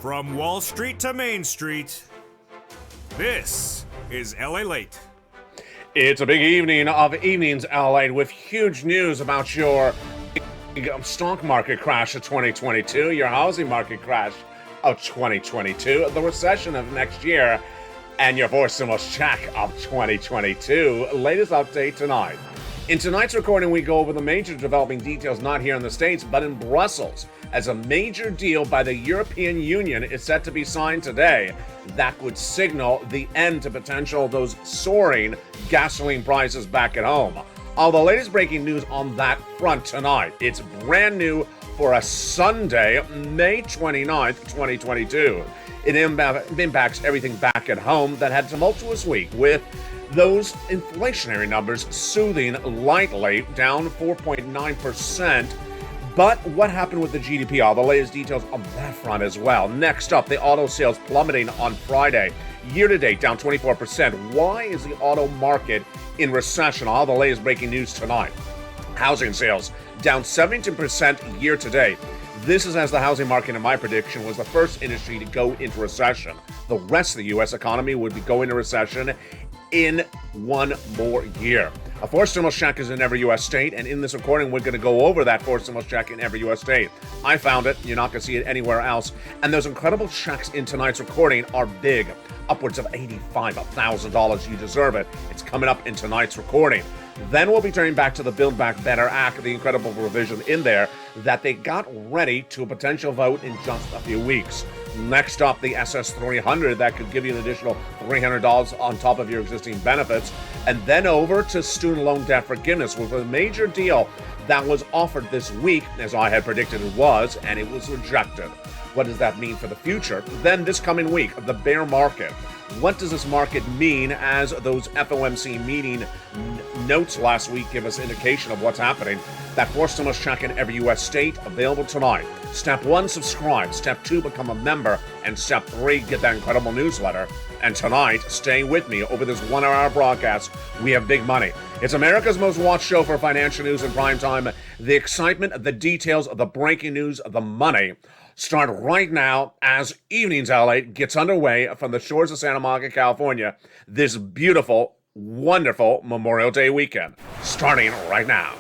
From Wall Street to Main Street, this is LALATE. It's a big evening of evenings, LALATE, with huge news about your stock market crash of 2022, your housing market crash of 2022, the recession of next year, and your fourth stimulus check of 2022. Latest update tonight. In tonight's recording, we go over the major developing details not here in the States, but in Brussels, as a major deal by the European Union is set to be signed today that would signal the end to potential those soaring gasoline prices back at home. All the latest breaking news on that front tonight. It's brand new for a Sunday, May 29th, 2022. It impacts everything back at home that had a tumultuous week with those inflationary numbers soothing lightly, down 4.9%. But what happened with the GDP? All the latest details on that front as well. Next up, the auto sales plummeting on Friday. Year to date, down 24%. Why is the auto market in recession? All the latest breaking news tonight. Housing sales down 17% year to date. This is as the housing market, in my prediction, was the first industry to go into recession. The rest of the U.S. economy would be going into recession in one more year. A fourth stimulus check is in every U.S. state, and in this recording, we're going to go over that fourth stimulus check in every U.S. state. I found it. You're not going to see it anywhere else. And those incredible checks in tonight's recording are big, upwards of $85,000. You deserve it. It's coming up in tonight's recording. Then we'll be turning back to the Build Back Better Act, the incredible provision in there that they got ready to a potential vote in just a few weeks. Next up, the SS300 that could give you an additional $300 on top of your existing benefits. And then over to student loan debt forgiveness with a major deal that was offered this week, as I had predicted it was, and it was rejected. What does that mean for the future? Then this coming week, the bear market. What does this market mean as those FOMC meeting notes last week give us indication of what's happening? That fourth stimulus check in every U.S. state available tonight. Step 1, subscribe. Step 2, become a member. And Step 3, get that incredible newsletter. And tonight, stay with me over this 1 hour broadcast. We have big money. It's America's most watched show for financial news in prime time. The excitement, the details, the breaking news, the money start right now as Evenings LALATE gets underway from the shores of Santa Monica, California, this beautiful, wonderful Memorial Day weekend, starting right now.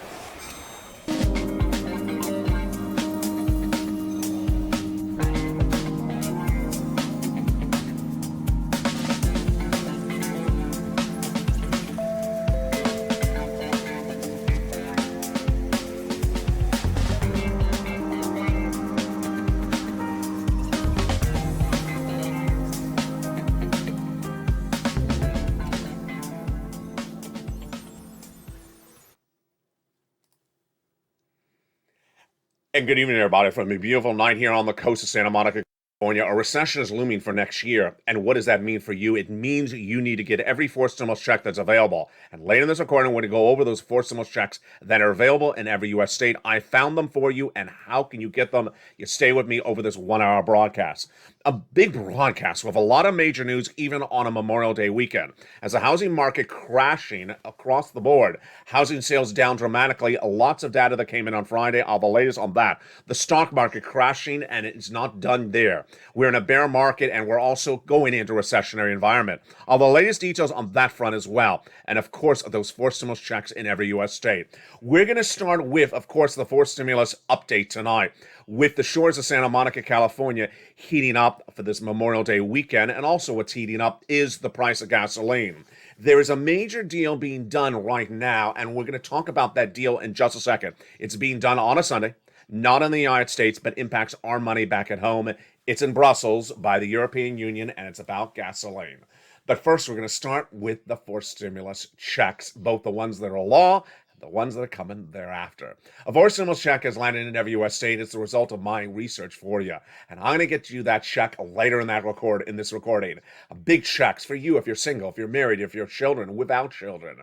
And good evening, everybody, from a beautiful night here on the coast of Santa Monica, California. A recession is looming for next year. And what does that mean for you? It means you need to get every fourth stimulus check that's available. And later in this recording, we're going to go over those fourth stimulus checks that are available in every U.S. state. I found them for you. And how can you get them? You stay with me over this 1 hour broadcast. A big broadcast with a lot of major news, even on a Memorial Day weekend. As the housing market crashing across the board, housing sales down dramatically. Lots of data that came in on Friday. All the latest on that. The stock market crashing, and it's not done there. We're in a bear market, and we're also going into a recessionary environment. All the latest details on that front as well. And of course, those fourth stimulus checks in every U.S. state. We're going to start with, of course, the fourth stimulus update tonight, with the shores of Santa Monica, California, heating up for this Memorial Day weekend. And also what's heating up is the price of gasoline. There is a major deal being done right now, and we're going to talk about that deal in just a second. It's being done on a Sunday, not in the United States, but impacts our money back at home. It's in Brussels by the European Union, and it's about gasoline. But first, we're going to start with the fourth stimulus checks, both the ones that are law, the ones that are coming thereafter. A fourth stimulus check has landed in every U.S. state. It's the result of my research for you. And I'm going to get you that check later in this recording. Big checks for you if you're single, if you're married, if you're children, without children.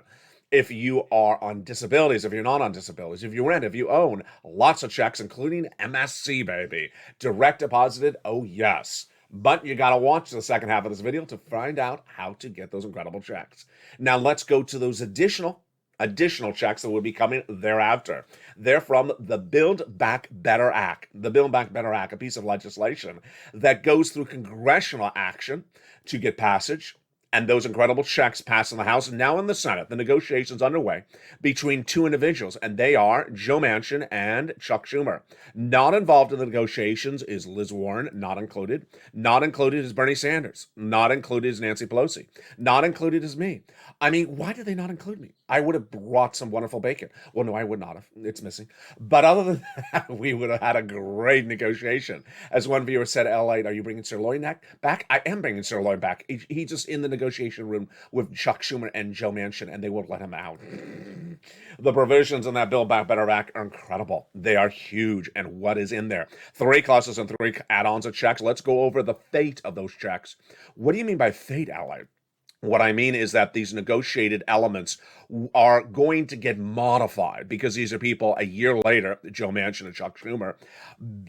If you are on disabilities, if you're not on disabilities, if you rent, if you own, lots of checks, including MSC, baby. Direct deposited, oh yes. But you got to watch the second half of this video to find out how to get those incredible checks. Now let's go to those additional additional checks that would be coming thereafter. They're from the Build Back Better Act. The Build Back Better Act, a piece of legislation that goes through congressional action to get passage. And those incredible checks passed in the House and now in the Senate. The negotiations underway between two individuals, and they are Joe Manchin and Chuck Schumer. Not involved in the negotiations is Liz Warren, not included. Not included is Bernie Sanders. Not included is Nancy Pelosi. Not included is me. I mean, why did they not include me? I would have brought some wonderful bacon. Well, no, I would not have. It's missing. But other than that, we would have had a great negotiation. As one viewer said, LALATE, are you bringing Sirloin back? I am bringing Sirloin back. He's just in the negotiation room with Chuck Schumer and Joe Manchin, and they won't let him out. The provisions in that Build Back Better Act are incredible. They are huge. And what is in there? 3 clauses and 3 add-ons of checks. Let's go over the fate of those checks. What do you mean by fate, LA? What I mean is that these negotiated elements are going to get modified because these are people a year later, Joe Manchin and Chuck Schumer,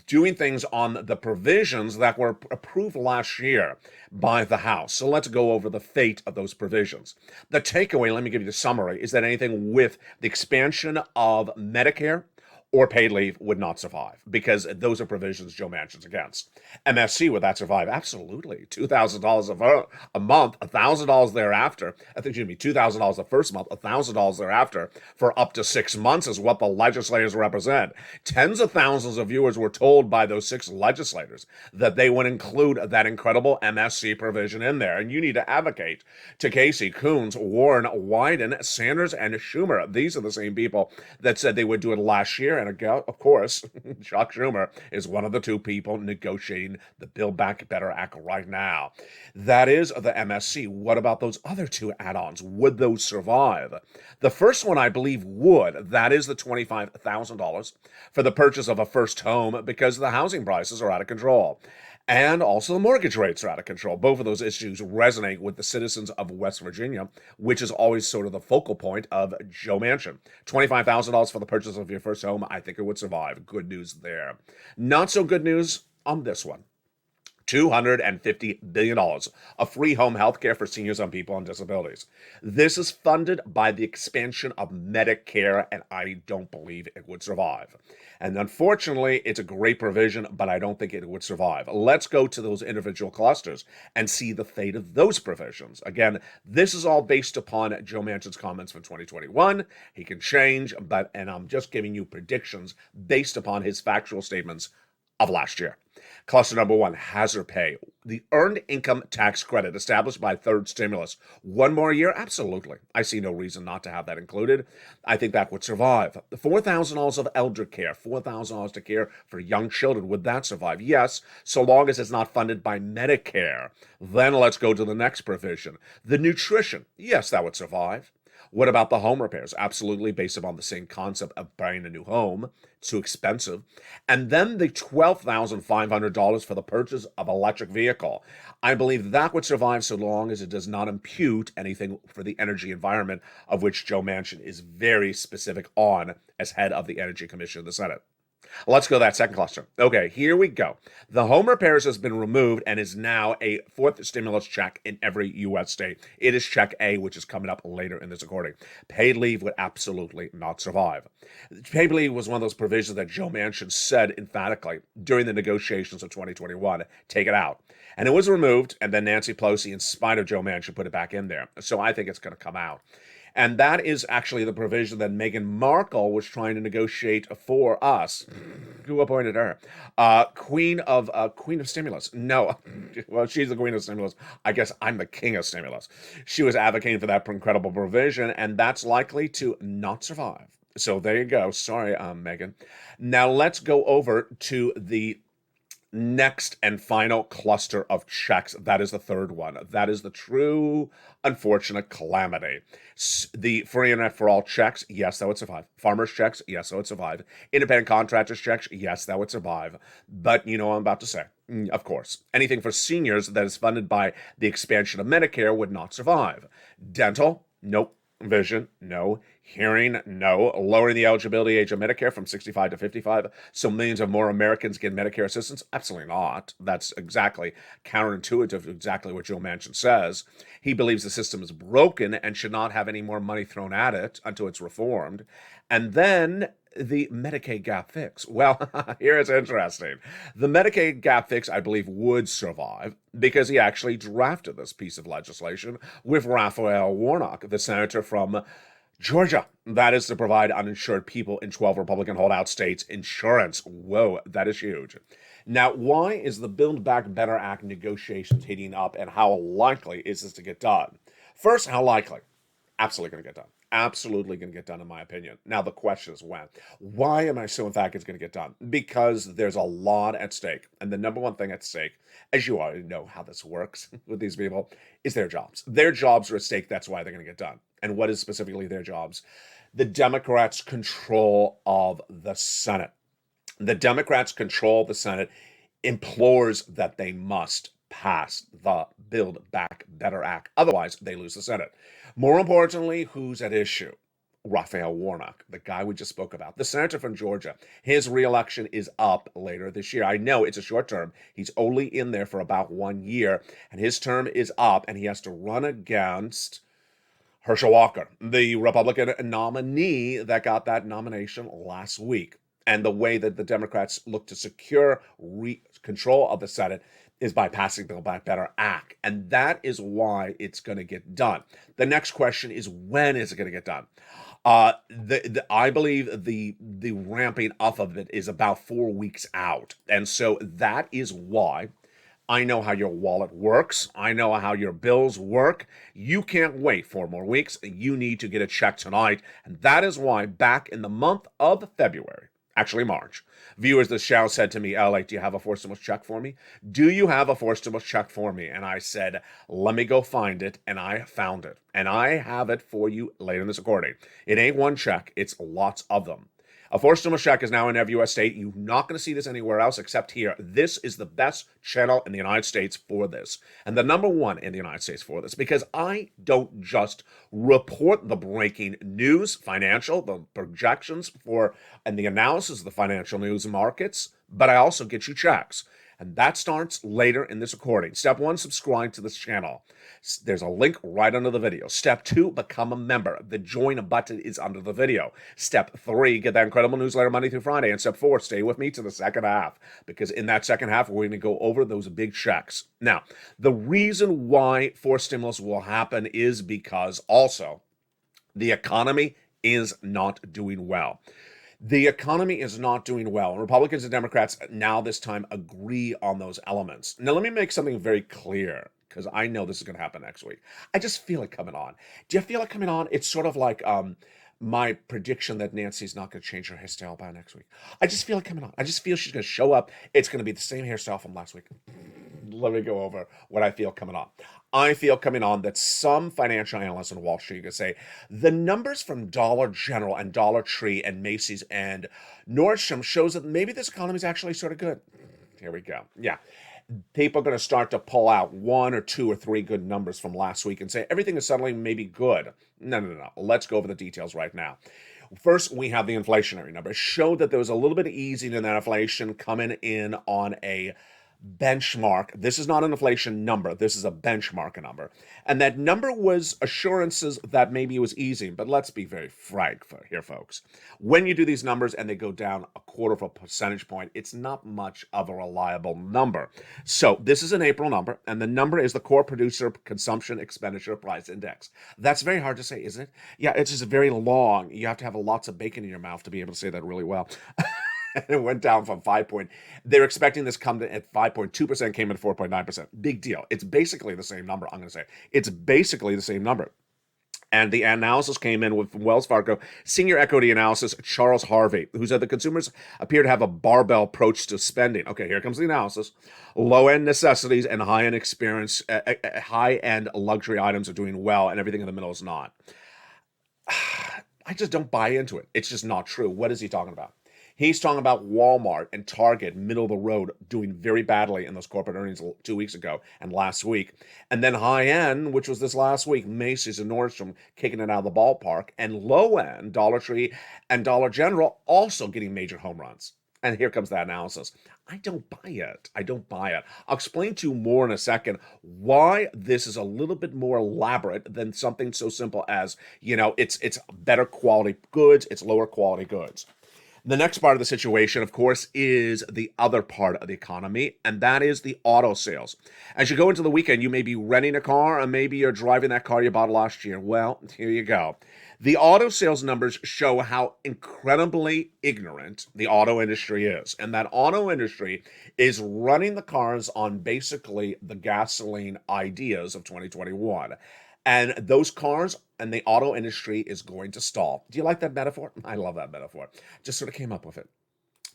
doing things on the provisions that were approved last year by the House. So let's go over the fate of those provisions. The takeaway, let me give you the summary, is that anything with the expansion of Medicare or paid leave would not survive because those are provisions Joe Manchin's against. MSC, would that survive? Absolutely. $2,000 a month, $1,000 thereafter. I think, excuse me, $2,000 the first month, $1,000 thereafter for up to 6 months is what the legislators represent. Tens of thousands of viewers were told by those 6 legislators that they would include that incredible MSC provision in there. And you need to advocate to Casey, Coons, Warren, Wyden, Sanders, and Schumer. These are the same people that said they would do it last year. And of course, Chuck Schumer is one of the 2 people negotiating the Build Back Better Act right now. That is the MSC. What about those other 2 add-ons? Would those survive? The first one, I believe, would. That is the $25,000 for the purchase of a first home because the housing prices are out of control. And also the mortgage rates are out of control. Both of those issues resonate with the citizens of West Virginia, which is always sort of the focal point of Joe Manchin. $25,000 for the purchase of your first home, I think it would survive. Good news there. Not so good news on this one. $250 billion of free home health care for seniors and people on disabilities. This is funded by the expansion of Medicare, and I don't believe it would survive. And unfortunately, it's a great provision, but I don't think it would survive. Let's go to those individual clusters and see the fate of those provisions. Again, this is all based upon Joe Manchin's comments from 2021. He can change, and I'm just giving you predictions based upon his factual statements of last year. Cluster number 1, hazard pay. The earned income tax credit established by third stimulus. 1 more year? Absolutely. I see no reason not to have that included. I think that would survive. The $4,000 of elder care, $4,000 to care for young children. Would that survive? Yes, so long as it's not funded by Medicare. Then let's go to the next provision. The nutrition. Yes, that would survive. What about the home repairs? Absolutely, based upon the same concept of buying a new home. It's too expensive. And then the $12,500 for the purchase of electric vehicle. I believe that would survive so long as it does not impute anything for the energy environment, of which Joe Manchin is very specific on as head of the Energy Commission of the Senate. Let's go to that second cluster. Okay, here we go. The home repairs has been removed and is now a 4th stimulus check in every U.S. state. It is check A, which is coming up later in this recording. Paid leave would absolutely not survive. Paid leave was one of those provisions that Joe Manchin said emphatically during the negotiations of 2021, take it out. And it was removed, and then Nancy Pelosi, in spite of Joe Manchin, put it back in there. So I think it's going to come out. And that is actually the provision that Meghan Markle was trying to negotiate for us. Who appointed her? Queen of Stimulus. No, well, she's the Queen of Stimulus. I guess I'm the King of Stimulus. She was advocating for that incredible provision, and that's likely to not survive. So there you go. Sorry, Meghan. Now let's go over to the next and final cluster of checks. That is the third one. That is the true unfortunate calamity. The free internet for all checks, yes, that would survive. Farmers checks, yes, that would survive. Independent contractors checks, yes, that would survive. But you know what I'm about to say. Of course, anything for seniors that is funded by the expansion of Medicare would not survive. Dental, nope. Vision, no. Hearing, no. Lowering the eligibility age of Medicare from 65 to 55 so millions of more Americans get Medicare assistance? Absolutely not. That's exactly counterintuitive to exactly what Joe Manchin says. He believes the system is broken and should not have any more money thrown at it until it's reformed. And then the Medicaid gap fix. Well, here it's interesting. The Medicaid gap fix, I believe, would survive because he actually drafted this piece of legislation with Raphael Warnock, the senator from Georgia. That is to provide uninsured people in 12 Republican holdout states insurance. Whoa, that is huge. Now, why is the Build Back Better Act negotiations heating up, and how likely is this to get done? First, how likely? Absolutely going to get done. Absolutely going to get done, in my opinion. Now, the question is when. Why am I so emphatic it's going to get done? Because there's a lot at stake. And the number one thing at stake, as you already know how this works with these people, is their jobs. Their jobs are at stake. That's why they're going to get done. And what is specifically their jobs? The Democrats' control of the Senate. The Democrats' control of the Senate implores that they must pass the Build Back Better Act. Otherwise, they lose the Senate. More importantly, who's at issue? Raphael Warnock, the guy we just spoke about, the senator from Georgia. His reelection is up later this year. I know it's a short term. He's only in there for about 1 year, and his term is up, and he has to run against Herschel Walker, the Republican nominee that got that nomination last week. And the way that the Democrats look to secure control of the Senate is by passing the Build Back Better Act. And that is why it's going to get done. The next question is, when is it going to get done? I believe the ramping up of it is about 4 weeks out. And so that is why I know how your wallet works. I know how your bills work. You can't wait 4 more weeks. You need to get a check tonight. And that is why back in the month of February, actually March, viewers of the show said to me, LA, do you have a forced stimulus check for me? Do you have a forced stimulus check for me? And I said, let me go find it. And I found it. And I have it for you later in this recording. It ain't one check. It's lots of them. A forced stimulus check is now in every U.S. state. You're not going to see this anywhere else except here. This is the best channel in the United States for this. And the number one in the United States for this. Because I don't just report the breaking news, financial, the projections for, and the analysis of the financial news markets, but I also get you checks. And that starts later in this recording. Step 1, subscribe to this channel. There's a link right under the video. Step 2, become a member. The join button is under the video. Step 3, get that incredible newsletter Monday through Friday. And step 4, stay with me to the second half. Because in that second half, we're going to go over those big checks. Now, the reason why forced stimulus will happen is because also the economy is not doing well. The economy is not doing well. Republicans and Democrats now this time agree on those elements. Now, let me make something very clear, because I know this is going to happen next week. I just feel it coming on. Do you feel it coming on? It's sort of like my prediction that Nancy's not going to change her hairstyle by next week. I just feel it coming on. I just feel she's going to show up. It's going to be the same hairstyle from last week. Let me go over what I feel coming on. I feel coming on that some financial analysts on Wall Street are going to say the numbers from Dollar General and Dollar Tree and Macy's and Nordstrom shows that maybe this economy is actually sort of good. Here we go. Yeah. People are going to start to pull out 1 or 2 or 3 good numbers from last week and say everything is suddenly maybe good. No. Let's go over the details right now. First, we have the inflationary number. It showed that there was a little bit of easing in that inflation coming in on a benchmark. This is not an inflation number. This is a benchmark number. And that number was assurances that maybe it was easing. But let's be very frank here, folks. When you do these numbers and they go down 1/4 of a percentage point, it's not much of a reliable number. So this is an April number, and the number is the Core Producer Consumption Expenditure Price Index. That's very hard to say, isn't it? Yeah, it's just very long. You have to have lots of bacon in your mouth to be able to say that really well. And it went down from 5 they're expecting this come to at 5.2%, came in at 4.9%. Big deal. It's basically the same number, I'm going to say. It's basically the same number. And the analysis came in with Wells Fargo senior equity analysis, Charles Harvey, who said the consumers appear to have a barbell approach to spending. Okay, here comes the analysis. Low-end necessities and high-end experience, high-end luxury items are doing well, and everything in the middle is not. I just don't buy into it. It's just not true. What is he talking about? He's talking about Walmart and Target, middle of the road, doing very badly in those corporate earnings 2 weeks ago and last week. And then high end, which was this last week, Macy's and Nordstrom kicking it out of the ballpark. And low end, Dollar Tree and Dollar General also getting major home runs. And here comes that analysis. I don't buy it. I don't buy it. I'll explain to you more in a second why this is a little bit more elaborate than something so simple as, it's better quality goods, it's lower quality goods. The next part of the situation, of course, is the other part of the economy, and that is the auto sales. As you go into the weekend, you may be renting a car, or maybe you're driving that car you bought last year. Well, here you go. The auto sales numbers show how incredibly ignorant the auto industry is. And that auto industry is running the cars on basically the gasoline ideas of 2021. And those cars and the auto industry is going to stall. Do you like that metaphor? I love that metaphor. Just sort of came up with it.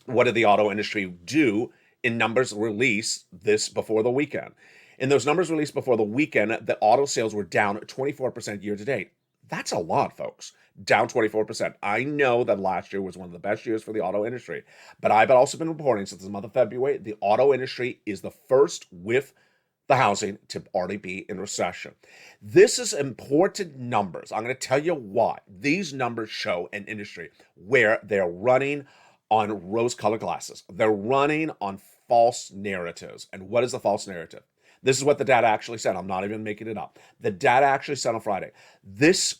What did the auto industry do in numbers release this before the weekend? In those numbers released before the weekend, the auto sales were down 24% year to date. That's a lot, folks. Down 24%. I know that last year was one of the best years for the auto industry, but I've also been reporting since the month of February, the auto industry is the first with the housing to already be in recession. This is important numbers. I'm going to tell you why. These numbers show an industry where they're running on rose-colored glasses. They're running on false narratives. And what is the false narrative? This is what the data actually said. I'm not even making it up. The data actually said on Friday. This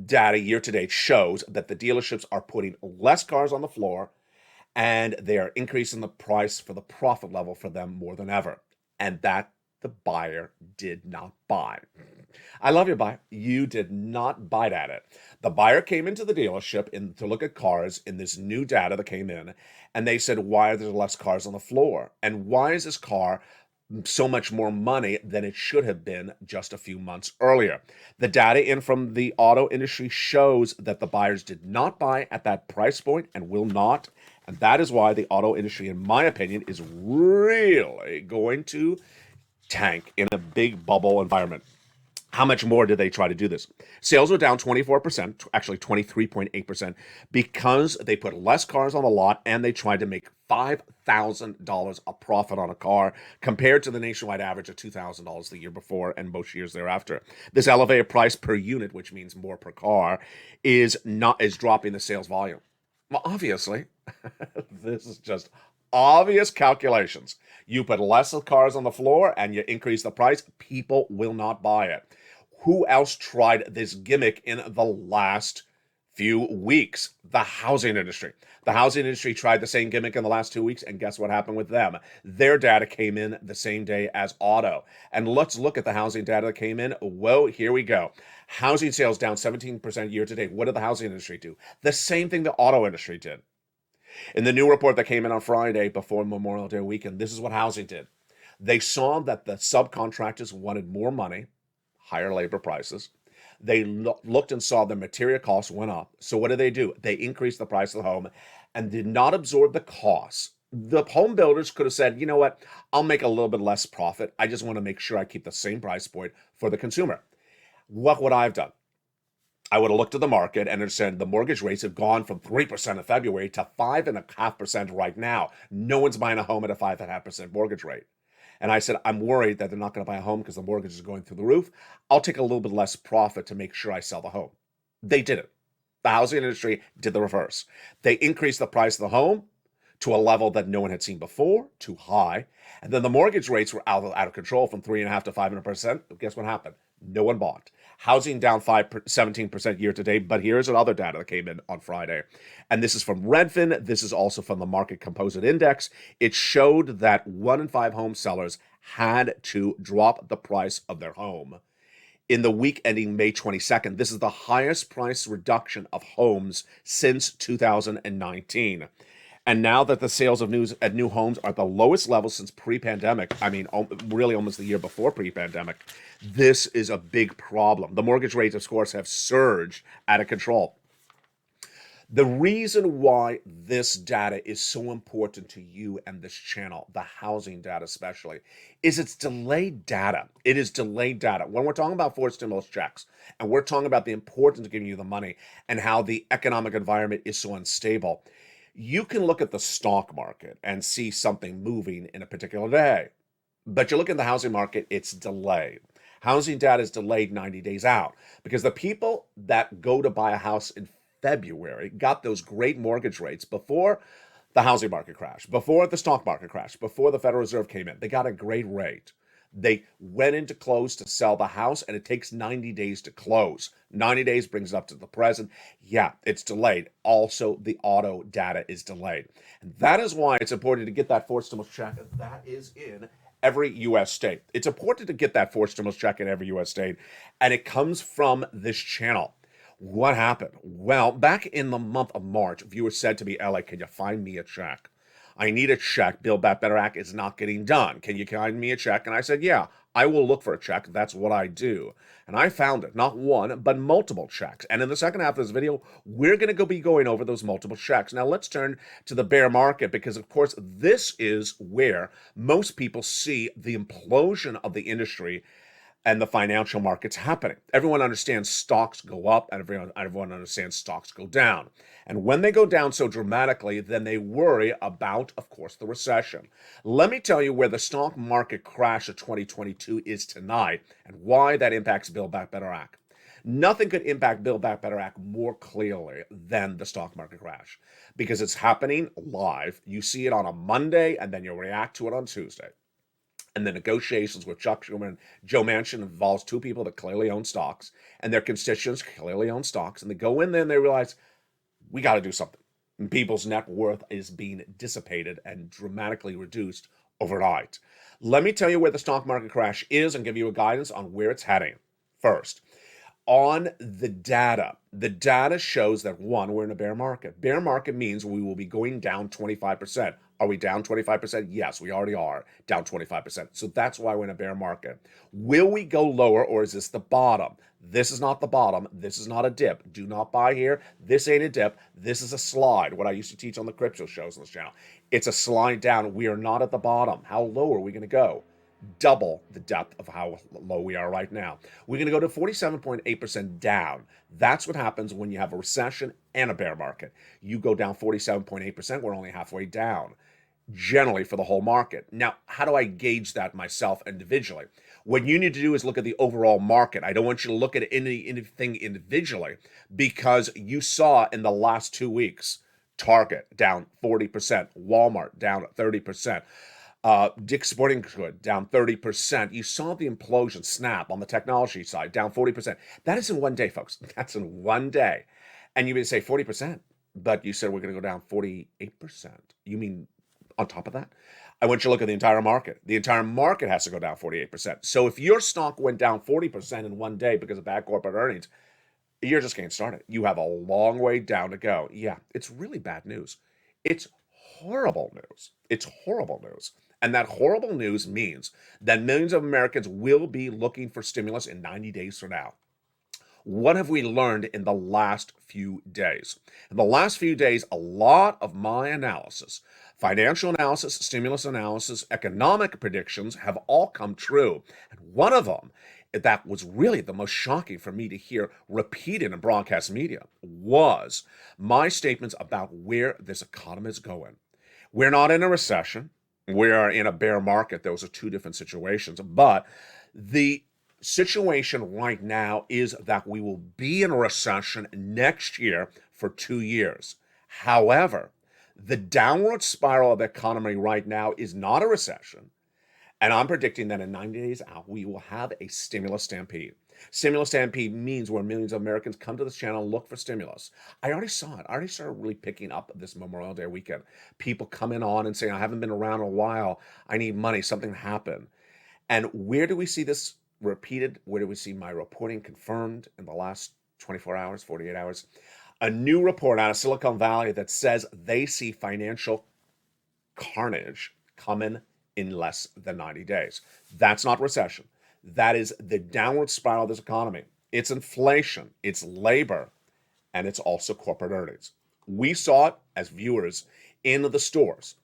data year to date shows that the dealerships are putting less cars on the floor and they are increasing the price for the profit level for them more than ever. And that the buyer did not buy. I love you, buyer. You did not bite at it. The buyer came into the dealership to look at cars in this new data that came in, and they said, why are there less cars on the floor? And why is this car so much more money than it should have been just a few months earlier? The data in from the auto industry shows that the buyers did not buy at that price point and will not. And that is why the auto industry, in my opinion, is really going to tank in a big bubble environment. How much more did they try to do this? Sales were down 24%, actually 23.8%, because they put less cars on the lot and they tried to make $5,000 a profit on a car compared to the nationwide average of $2,000 the year before and most years thereafter. This elevated price per unit, which means more per car, is dropping the sales volume. Well, obviously, this is just obvious calculations. You put less of cars on the floor and you increase the price, people will not buy it. Who else tried this gimmick in the last few weeks? The housing industry. The housing industry tried the same gimmick in the last 2 weeks, and guess what happened with them? Their data came in the same day as auto. And let's look at the housing data that came in. Whoa, here we go. Housing sales down 17% year to date. What did the housing industry do? The same thing the auto industry did. In the new report that came in on Friday before Memorial Day weekend, this is what housing did. They saw that the subcontractors wanted more money, higher labor prices. They looked and saw the material costs went up. So what did they do? They increased the price of the home and did not absorb the costs. The home builders could have said, you know what, I'll make a little bit less profit. I just want to make sure I keep the same price point for the consumer. What would I have done? I would have looked at the market and said the mortgage rates have gone from 3% in February to 5.5% right now. No one's buying a home at a 5.5% mortgage rate. And I said, I'm worried that they're not going to buy a home because the mortgage is going through the roof. I'll take a little bit less profit to make sure I sell the home. They did it. The housing industry did the reverse. They increased the price of the home to a level that no one had seen before, too high. And then the mortgage rates were out of control from 3.5% to 500%. Guess what happened? No one bought. Housing down 17% year to date, but here's another data that came in on Friday. And this is from Redfin. This is also from the Market Composite Index. It showed that 1 in 5 home sellers had to drop the price of their home. In the week ending May 22nd, this is the highest price reduction of homes since 2019. And now that the sales of new homes are at the lowest level since pre-pandemic, I mean, really almost the year before pre-pandemic, this is a big problem. The mortgage rates, of course, have surged out of control. The reason why this data is so important to you and this channel, the housing data especially, is it's delayed data. It is delayed data. When we're talking about forced stimulus checks, and we're talking about the importance of giving you the money and how the economic environment is so unstable, You can look at the stock market and see something moving in a particular day. But you look at the housing market, it's delayed. Housing data is delayed 90 days out because the people that go to buy a house in February got those great mortgage rates before the housing market crashed, before the stock market crashed, before the Federal Reserve came in. They got a great rate. They went into close to sell the house, and it takes 90 days to close. 90 days brings it up to the present. Yeah, it's delayed. Also, the auto data is delayed. And that is why it's important to get that fourth stimulus check. That is in every U.S. state. It's important to get that fourth stimulus check in every U.S. state, and it comes from this channel. What happened? Well, back in the month of March, viewers said to me, LA, can you find me a check? I need a check. Build Back Better Act is not getting done. Can you find me a check? And I said, yeah, I will look for a check. That's what I do. And I found it, not one, but multiple checks. And in the second half of this video, we're going to be going over those multiple checks. Now let's turn to the bear market because, of course, this is where most people see the implosion of the industry and the financial markets happening. Everyone understands stocks go up and everyone understands stocks go down. And when they go down so dramatically, then they worry about, of course, the recession. Let me tell you where the stock market crash of 2022 is tonight and why that impacts Build Back Better Act. Nothing could impact Build Back Better Act more clearly than the stock market crash because it's happening live. You see it on a Monday and then you react to it on Tuesday. And the negotiations with Chuck Schumer and Joe Manchin involves two people that clearly own stocks, and their constituents clearly own stocks. And they go in there and they realize, we got to do something. And people's net worth is being dissipated and dramatically reduced overnight. Let me tell you where the stock market crash is and give you a guidance on where it's heading. First, on the data shows that, one, we're in a bear market. Bear market means we will be going down 25%. Are we down 25%? Yes, we already are down 25%. So that's why we're in a bear market. Will we go lower or is this the bottom? This is not the bottom. This is not a dip. Do not buy here. This ain't a dip. This is a slide. What I used to teach on the crypto shows on this channel. It's a slide down. We are not at the bottom. How low are we going to go? Double the depth of how low we are right now. We're going to go to 47.8% down. That's what happens when you have a recession and a bear market. You go down 47.8%. We're only halfway down, generally for the whole market. Now, how do I gauge that myself individually? What you need to do is look at the overall market. I don't want you to look at anything individually because you saw in the last 2 weeks, Target down 40%, Walmart down 30%. Dick's Sporting Goods down 30%. You saw the implosion. Snap on the technology side down 40%. That is in one day, folks. That's in one day. And you may say 40%, but you said we're going to go down 48%. You mean on top of that? I want you to look at the entire market. The entire market has to go down 48%. So if your stock went down 40% in one day because of bad corporate earnings, you're just getting started. You have a long way down to go. Yeah, it's really bad news. It's horrible news. It's horrible news. And that horrible news means that millions of Americans will be looking for stimulus in 90 days from now. What have we learned in the last few days? In the last few days, a lot of my analysis, financial analysis, stimulus analysis, economic predictions have all come true. And one of them that was really the most shocking for me to hear repeated in broadcast media was my statements about where this economy is going. We're not in a recession. We are in a bear market. Those are two different situations. But the situation right now is that we will be in a recession next year for 2 years. However, the downward spiral of the economy right now is not a recession. And I'm predicting that in 90 days out, we will have a stimulus stampede. Stimulus stampede means where millions of Americans come to this channel and look for stimulus. I already saw it. I already started really picking up this Memorial Day weekend. People coming on and saying, I haven't been around in a while. I need money. Something happened. And where do we see this repeated? Where do we see my reporting confirmed in the last 24 hours, 48 hours? A new report out of Silicon Valley that says they see financial carnage coming in less than 90 days. That's not recession. That is the downward spiral of this economy. It's inflation, it's labor, and it's also corporate earnings. We saw it as viewers in the stores.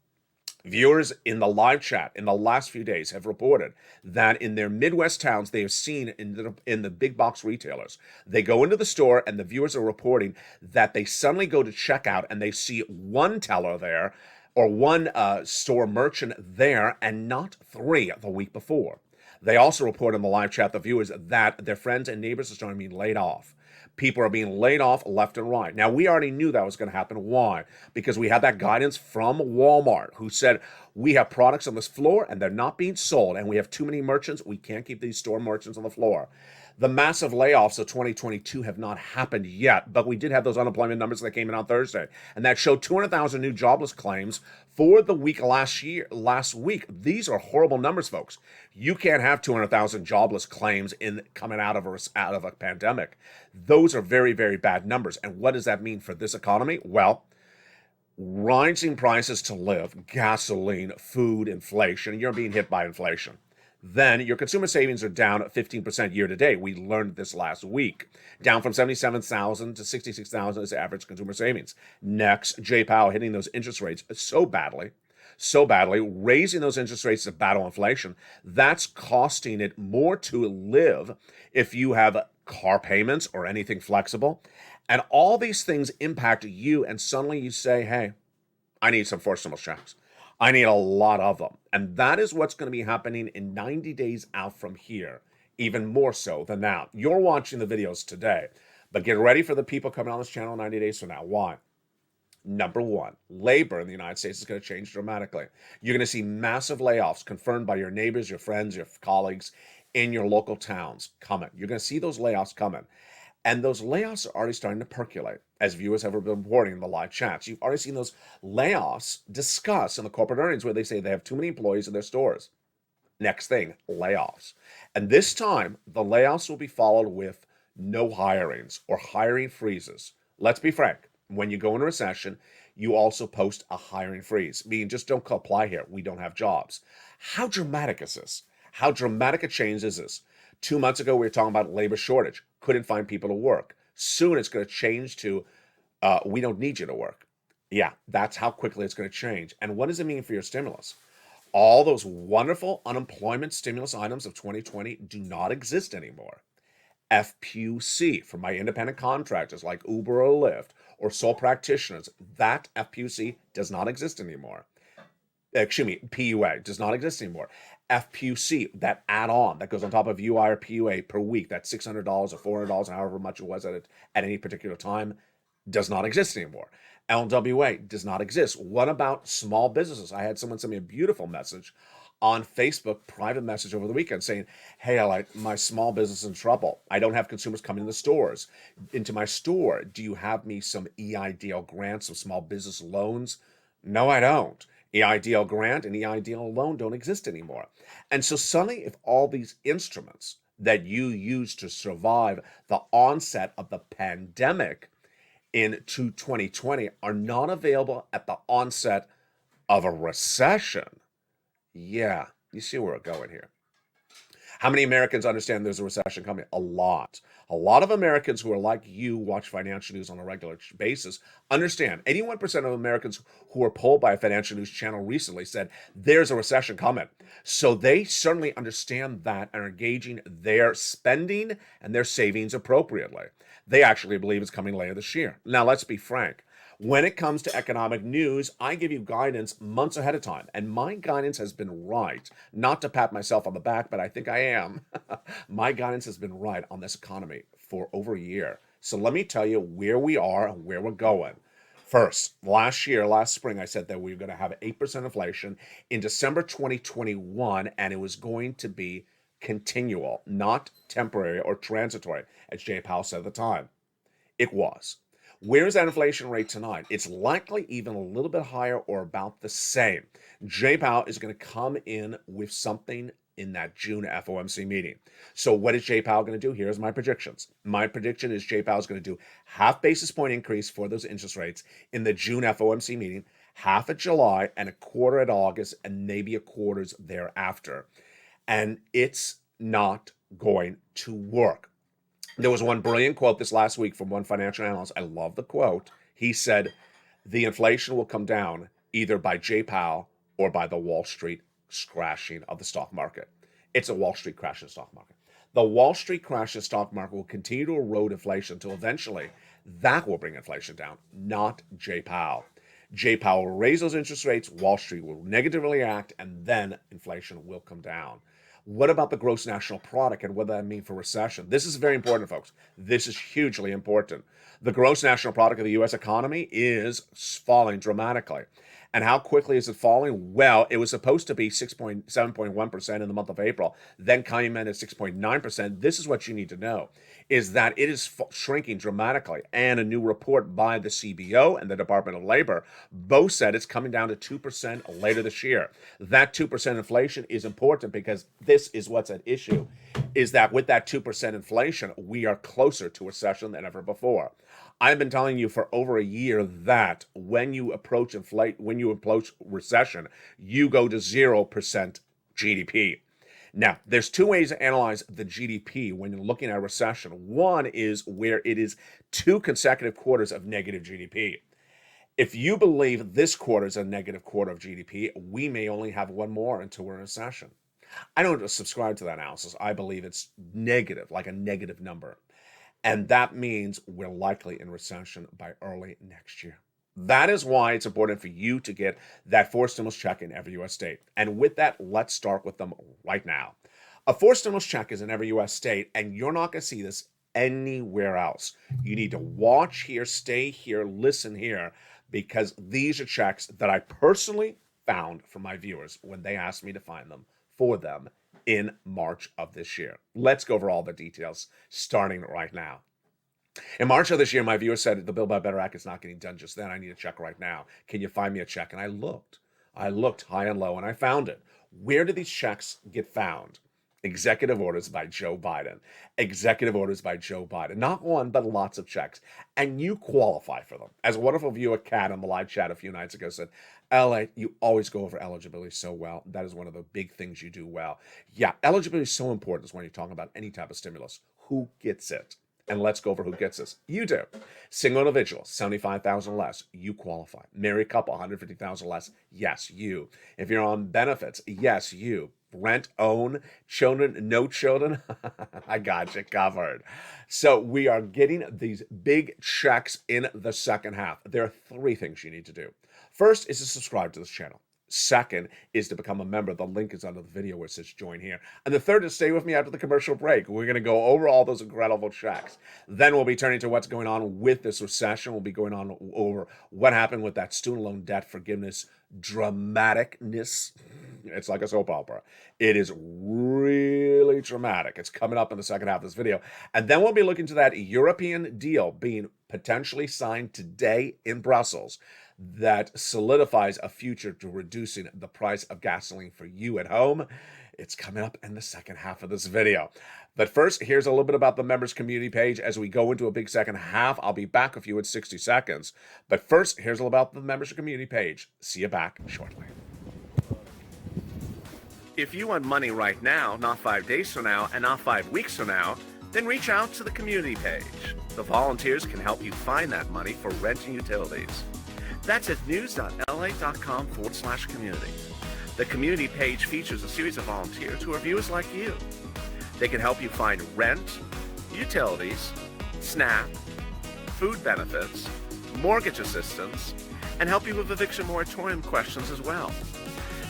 Viewers in the live chat in the last few days have reported that in their Midwest towns, they have seen in the big box retailers, they go into the store and the viewers are reporting that they suddenly go to checkout and they see one teller there or one store merchant there and not three the week before. They also report in the live chat, the viewers, that their friends and neighbors are starting to be laid off. People are being laid off left and right. Now, we already knew that was going to happen. Why? Because we had that guidance from Walmart who said, we have products on this floor and they're not being sold, and we have too many merchants. We can't keep these store merchants on the floor. The massive layoffs of 2022 have not happened yet, but we did have those unemployment numbers that came in on Thursday, and that showed 200,000 new jobless claims for the week last week. These are horrible numbers, folks. You can't have 200,000 jobless claims coming out of a pandemic. Those are very, very bad numbers. And what does that mean for this economy? Well, rising prices to live, gasoline, food, inflation. You're being hit by inflation. Then your consumer savings are down 15% year to date. We learned this last week. Down from 77,000 to 66,000 is average consumer savings. Next, Jay Powell hitting those interest rates so badly, raising those interest rates to battle inflation. That's costing it more to live if you have car payments or anything flexible. And all these things impact you, and suddenly you say, hey, I need some forcible checks. I need a lot of them. And that is what's going to be happening in 90 days out from here, even more so than now. You're watching the videos today, but get ready for the people coming on this channel 90 days from now. Why? Number one, labor in the United States is going to change dramatically. You're going to see massive layoffs confirmed by your neighbors, your friends, your colleagues in your local towns coming. You're going to see those layoffs coming. And those layoffs are already starting to percolate, as viewers have been reporting in the live chats. You've already seen those layoffs discussed in the corporate earnings where they say they have too many employees in their stores. Next thing, layoffs. And this time, the layoffs will be followed with no hirings or hiring freezes. Let's be frank. When you go into recession, you also post a hiring freeze, meaning just don't apply here. We don't have jobs. How dramatic is this? How dramatic a change is this? 2 months ago, we were talking about labor shortage. Couldn't find people to work. Soon it's going to change to, we don't need you to work. Yeah, that's how quickly it's going to change. And what does it mean for your stimulus? All those wonderful unemployment stimulus items of 2020 do not exist anymore. FPUC for my independent contractors like Uber or Lyft or sole practitioners, that FPUC does not exist anymore. PUA does not exist anymore. FPUC, that add-on that goes on top of UI or PUA per week, that's $600 or $400, however much it was at any particular time, does not exist anymore. LWA does not exist. What about small businesses? I had someone send me a beautiful message on Facebook, private message over the weekend saying, hey, my small business is in trouble. I don't have consumers coming into my store. Do you have me some EIDL grants, some small business loans? No, I don't. EIDL grant and EIDL loan don't exist anymore. And so suddenly, if all these instruments that you use to survive the onset of the pandemic into 2020 are not available at the onset of a recession, yeah, you see where we're going here. How many Americans understand there's a recession coming? A lot. A lot of Americans who are like you, watch financial news on a regular basis, understand. 81% of Americans who were polled by a financial news channel recently said there's a recession coming. So they certainly understand that and are engaging their spending and their savings appropriately. They actually believe it's coming later this year. Now, let's be frank. When it comes to economic news, I give you guidance months ahead of time, and my guidance has been right. Not to pat myself on the back, but I think I am. My guidance has been right on this economy for over a year. So let me tell you where we are and where we're going. First, last spring, I said that we were going to have 8% inflation in December 2021, and it was going to be continual, not temporary or transitory, as Jay Powell said at the time. It was. Where is that inflation rate tonight? It's likely even a little bit higher or about the same. Jay Powell is going to come in with something in that June FOMC meeting. So what is Jay Powell going to do? Here's my predictions. My prediction is Jay Powell is going to do half basis point increase for those interest rates in the June FOMC meeting, half at July and a quarter at August, and maybe a quarters thereafter. And it's not going to work. There was one brilliant quote this last week from one financial analyst. I love the quote. He said, the inflation will come down either by Jay Powell or by the Wall Street crashing of the stock market. It's a Wall Street crash in the stock market. The Wall Street crash in the stock market will continue to erode inflation until eventually that will bring inflation down, not Jay Powell. Jay Powell will raise those interest rates, Wall Street will negatively react, and then inflation will come down. What about the gross national product and what does that mean for recession? This is very important, folks. This is hugely important. The gross national product of the U.S. economy is falling dramatically. And how quickly is it falling? Well, it was supposed to be 7.1% in the month of April, then came in at 6.9%. This is what you need to know, is that it is shrinking dramatically. And a new report by the CBO and the Department of Labor both said it's coming down to 2% later this year. That 2% inflation is important because this is what's at issue, is that with that 2% inflation, we are closer to recession than ever before. I've been telling you for over a year that when you approach recession, you go to 0% GDP. Now, there's two ways to analyze the GDP when you're looking at recession. One is where it is 2 consecutive quarters of negative GDP. If you believe this quarter is a negative quarter of GDP, we may only have one more until we're in recession. I don't subscribe to that analysis. I believe it's negative, like a negative number. And that means we're likely in recession by early next year. That is why it's important for you to get that 4 stimulus check in every U.S. state. And with that, let's start with them right now. A 4 stimulus check is in every U.S. state, and you're not going to see this anywhere else. You need to watch here, stay here, listen here, because these are checks that I personally found for my viewers when they asked me to find them for them in March of this year. Let's go over all the details, starting right now. In March of this year, my viewer said the Build Back Better Act is not getting done just then. I need a check right now. Can you find me a check? And I looked high and low, and I found it. Where do these checks get found? Executive orders by Joe Biden. Executive orders by Joe Biden. Not one, but lots of checks. And you qualify for them. As a wonderful viewer, Kat, on the live chat a few nights ago said, LA, you always go over eligibility so well. That is one of the big things you do well. Yeah, eligibility is so important when you're talking about any type of stimulus. Who gets it? And let's go over who gets this. You do. Single individual, $75,000 less. You qualify. Married couple, $150,000 less. Yes, you. If you're on benefits, yes, you. Rent, own, children, no children. I got you covered. So we are getting these big checks in the second half. There are 3 things you need to do. First is to subscribe to this channel. Second is to become a member. The link is under the video where it says join here. And the third is stay with me after the commercial break. We're going to go over all those incredible checks. Then we'll be turning to what's going on with this recession. We'll be going on over what happened with that student loan debt forgiveness dramaticness. It's like a soap opera. It is really dramatic. It's coming up in the second half of this video. And then we'll be looking to that European deal being potentially signed today in Brussels that solidifies a future to reducing the price of gasoline for you at home. It's coming up in the second half of this video. But first, here's a little bit about the members community page. As we go into a big second half, I'll be back with you in 60 seconds. But first, here's a little about the membership community page. See you back shortly. If you want money right now, not 5 days from now, and not 5 weeks from now, then reach out to the community page. The volunteers can help you find that money for rent and utilities. That's at news.la.com/community. The community page features a series of volunteers who are viewers like you. They can help you find rent, utilities, SNAP, food benefits, mortgage assistance, and help you with eviction moratorium questions as well.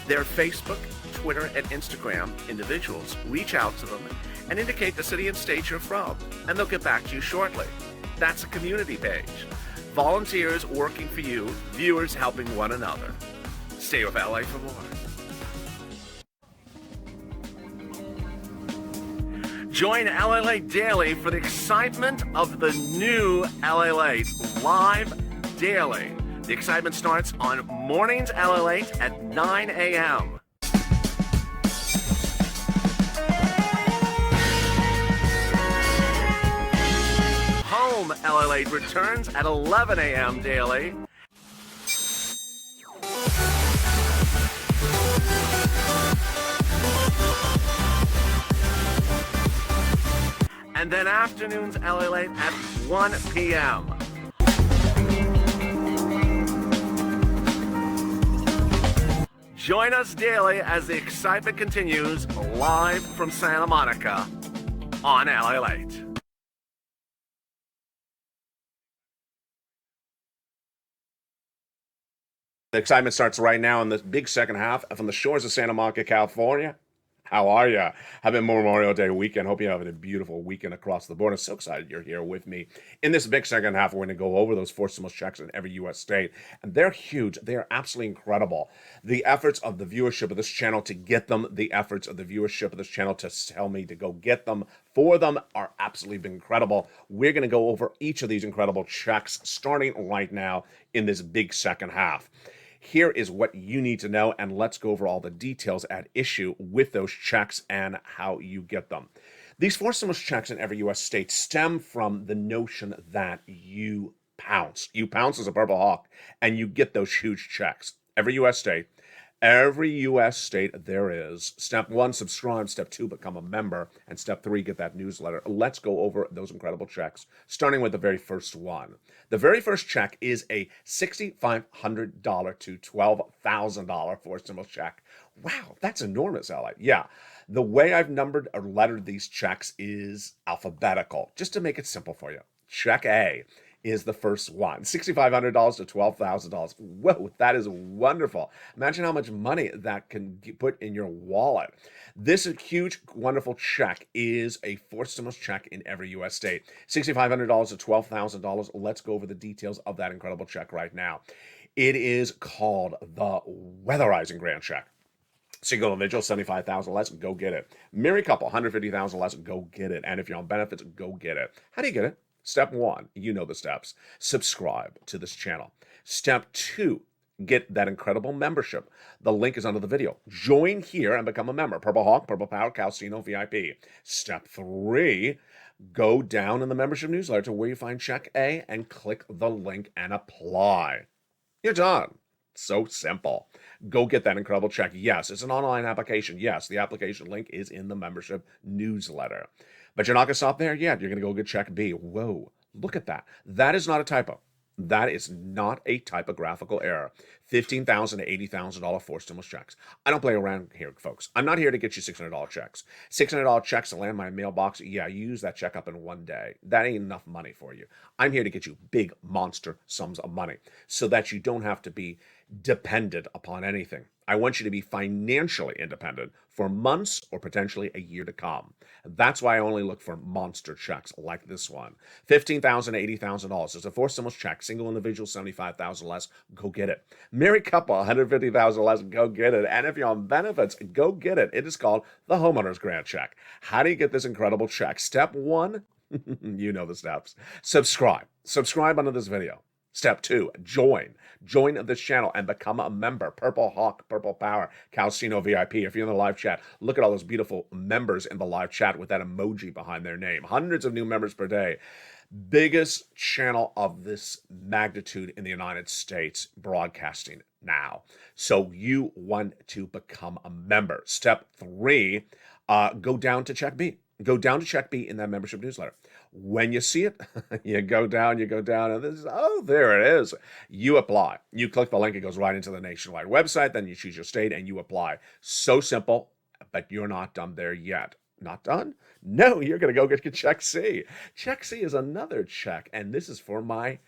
Their Facebook, Twitter, and Instagram individuals reach out to them and indicate the city and state you're from, and they'll get back to you shortly. That's a community page. Volunteers working for you, viewers helping one another. Stay with LA for more. Join LALATE Daily for the excitement of the new LALATE live daily. The excitement starts on mornings LALATE at 9 a.m. Home LALATE returns at 11 a.m. daily. And then afternoons LALATE at 1 p.m. Join us daily as the excitement continues live from Santa Monica on LALATE. The excitement starts right now in the big second half from the shores of Santa Monica, California. How are you? Happy Memorial Day weekend. Hope you're having a beautiful weekend across the board. I'm so excited you're here with me. In this big second half, we're going to go over those four stimulus checks in every U.S. state. And they're huge. They are absolutely incredible. The efforts of the viewership of this channel to get them, the efforts of the viewership of this channel to tell me to go get them for them are absolutely been incredible. We're going to go over each of these incredible checks starting right now in this big second half. Here is what you need to know, and let's go over all the details at issue with those checks and how you get them. These four stimulus checks in every U.S. state stem from the notion that you pounce. You pounce as a Purple Hawk, and you get those huge checks. Every U.S. state there is. Step 1, subscribe. Step 2, become a member. And step 3, get that newsletter. Let's go over those incredible checks, starting with the very first one. The very first check is a $6,500 to $12,000 for stimulus check. Wow, that's enormous, Ally. Yeah. The way I've numbered or lettered these checks is alphabetical, just to make it simple for you. Check A is the first one. $6,500 to $12,000. Whoa, that is wonderful. Imagine how much money that can put in your wallet. This huge, wonderful check is a fourth stimulus check in every U.S. state. $6,500 to $12,000. Let's go over the details of that incredible check right now. It is called the Weatherizing Grant Check. Single individual, $75,000 less, go get it. Married couple, $150,000 less, go get it. And if you're on benefits, go get it. How do you get it? Step 1, you know the steps. Subscribe to this channel. Step 2, get that incredible membership. The link is under the video. Join here and become a member. Purple Hawk, Purple Power, Calcino VIP. Step 3, go down in the membership newsletter to where you find Check A and click the link and apply. You're done. So simple. Go get that incredible check. Yes, it's an online application. Yes, the application link is in the membership newsletter. But you're not going to stop there yet. You're going to go get check B. Whoa, look at that. That is not a typo. That is not a typographical error. $15,000 to $80,000 for stimulus checks. I don't play around here, folks. I'm not here to get you $600 checks. $600 checks to land in my mailbox. Yeah, you use that check up in one day. That ain't enough money for you. I'm here to get you big monster sums of money so that you don't have to be dependent upon anything. I want you to be financially independent for months or potentially a year to come. That's why I only look for monster checks like this one. $15,000 to $80,000. It's a fourth stimulus check. Single individual, $75,000 less. Go get it. Married couple, $150,000 less. Go get it. And if you're on benefits, go get it. It is called the Homeowner's Grant Check. How do you get this incredible check? Step 1, you know the steps. Subscribe. Subscribe under this video. Step 2, join this channel and become a member. Purple Hawk, Purple Power, Calcino VIP. If you're in the live chat, look at all those beautiful members in the live chat with that emoji behind their name. Hundreds of new members per day. Biggest channel of this magnitude in the United States broadcasting now. So you want to become a member. Step 3, go down to check B. Go down to check B in that membership newsletter. When you see it, you go down, and this is, oh, there it is. You apply. You click the link, it goes right into the nationwide website, then you choose your state and you apply. So simple, but you're not done there yet. Not done? No, you're going to go get check C. Check C is another check, and this is for my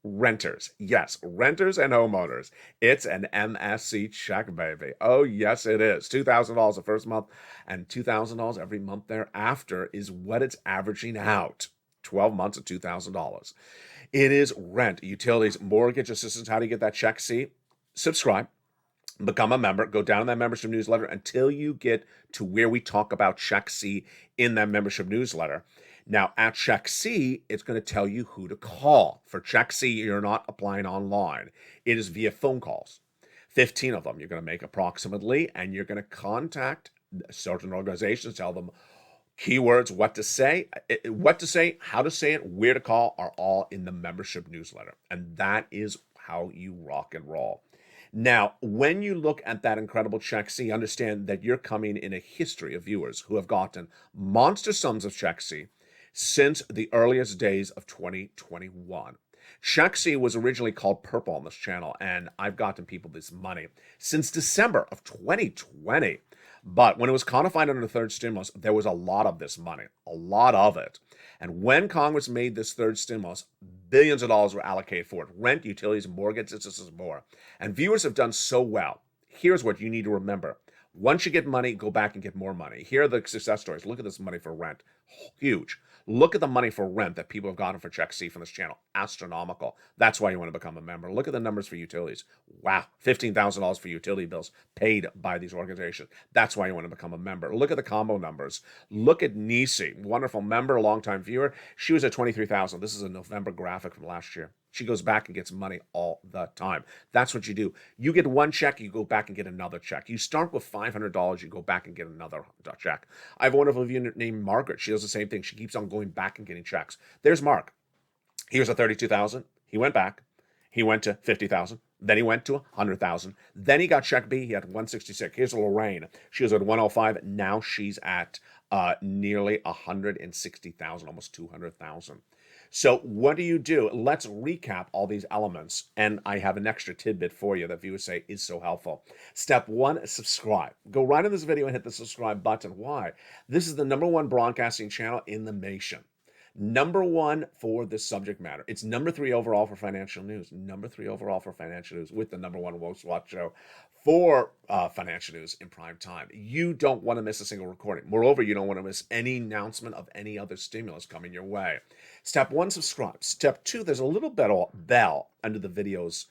renters. Yes, renters and homeowners. It's an MSC check, baby. Oh, yes, it is. $2,000 the first month and $2,000 every month thereafter is what it's averaging out. 12 months at $2,000. It is rent, utilities, mortgage assistance. How do you get that check C? Subscribe. Become a member. Go down in that membership newsletter until you get to where we talk about Check C in that membership newsletter. Now, at Check C, it's going to tell you who to call. For Check C, you're not applying online. It is via phone calls. 15 of them you're going to make approximately, and you're going to contact certain organizations, tell them keywords, what to say, how to say it, where to call are all in the membership newsletter. And that is how you rock and roll. Now, when you look at that incredible Check C, understand that you're coming in a history of viewers who have gotten monster sums of Check C since the earliest days of 2021. Check C was originally called Purple on this channel, and I've gotten people this money since December of 2020. But when it was codified under the third stimulus, there was a lot of this money, a lot of it. And when Congress made this third stimulus, billions of dollars were allocated for it. Rent, utilities, mortgages, this is more. And viewers have done so well. Here's what you need to remember. Once you get money, go back and get more money. Here are the success stories. Look at this money for rent. Huge. Look at the money for rent that people have gotten for Check C from this channel. Astronomical. That's why you want to become a member. Look at the numbers for utilities. Wow. $15,000 for utility bills paid by these organizations. That's why you want to become a member. Look at the combo numbers. Look at Nisi, wonderful member, longtime viewer. She was at $23,000. This is a November graphic from last year. She goes back and gets money all the time. That's what you do. You get one check, you go back and get another check. You start with $500, you go back and get another check. I have a wonderful viewer named Margaret. She does the same thing. She keeps on going back and getting checks. There's Mark. He was at $32,000. He went back. He went to $50,000. Then he went to $100,000. Then he got check B. He had $166. Here's Lorraine. She was at $105. Now she's at nearly $160,000, almost $200,000. So what do? Let's recap all these elements. And I have an extra tidbit for you that viewers say is so helpful. Step 1, subscribe. Go right in this video and hit the subscribe button. Why? This is the #1 broadcasting channel in the nation. #1 for this subject matter. It's #3 overall for financial news. #3 overall for financial news with the #1 most watched show for financial news in prime time. You don't want to miss a single recording. Moreover, you don't want to miss any announcement of any other stimulus coming your way. Step 1, subscribe. Step 2, there's a little bell under the video's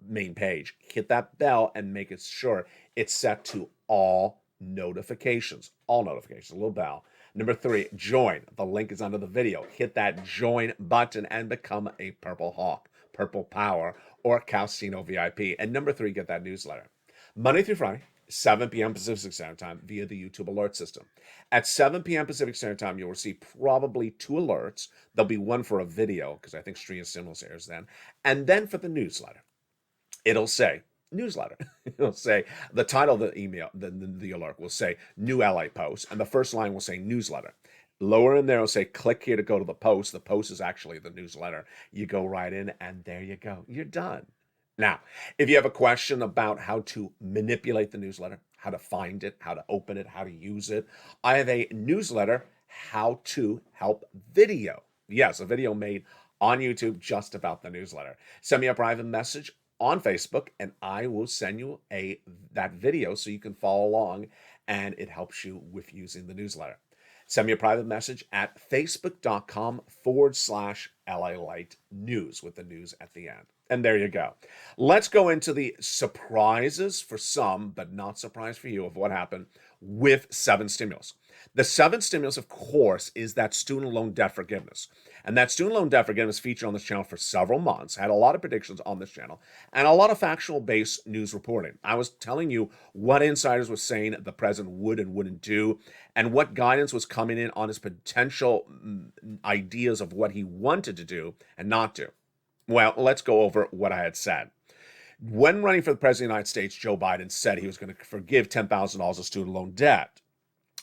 main page. Hit that bell and make it sure it's set to all notifications. All notifications, a little bell. Number 3, join. The link is under the video. Hit that join button and become a Purple Hawk, Purple Power, or Calcino VIP. And number 3, get that newsletter. Monday through Friday, 7 p.m. Pacific Standard Time via the YouTube alert system. At 7 p.m. Pacific Standard Time, you'll receive probably 2 alerts. There'll be one for a video, because I think Stream of Stimulus airs then. And then for the newsletter, it'll say newsletter. It'll say the title of the email, the alert will say new LA post, and the first line will say newsletter. Lower in there, it'll say click here to go to the post. The post is actually the newsletter. You go right in, and there you go. You're done. Now, if you have a question about how to manipulate the newsletter, how to find it, how to open it, how to use it, I have a newsletter, How to Help Video. Yes, a video made on YouTube just about the newsletter. Send me a private message on Facebook, and I will send you that video so you can follow along, and it helps you with using the newsletter. Send me a private message at facebook.com/LALATE news with the news at the end. And there you go. Let's go into the surprises for some, but not surprise for you, of what happened with 7 stimulus. The 7th stimulus, of course, is that student loan debt forgiveness. And that student loan debt forgiveness featured on this channel for several months, had a lot of predictions on this channel, and a lot of factual-based news reporting. I was telling you what insiders were saying the president would and wouldn't do, and what guidance was coming in on his potential ideas of what he wanted to do and not do. Well, let's go over what I had said. When running for the president of the United States, Joe Biden said he was going to forgive $10,000 of student loan debt.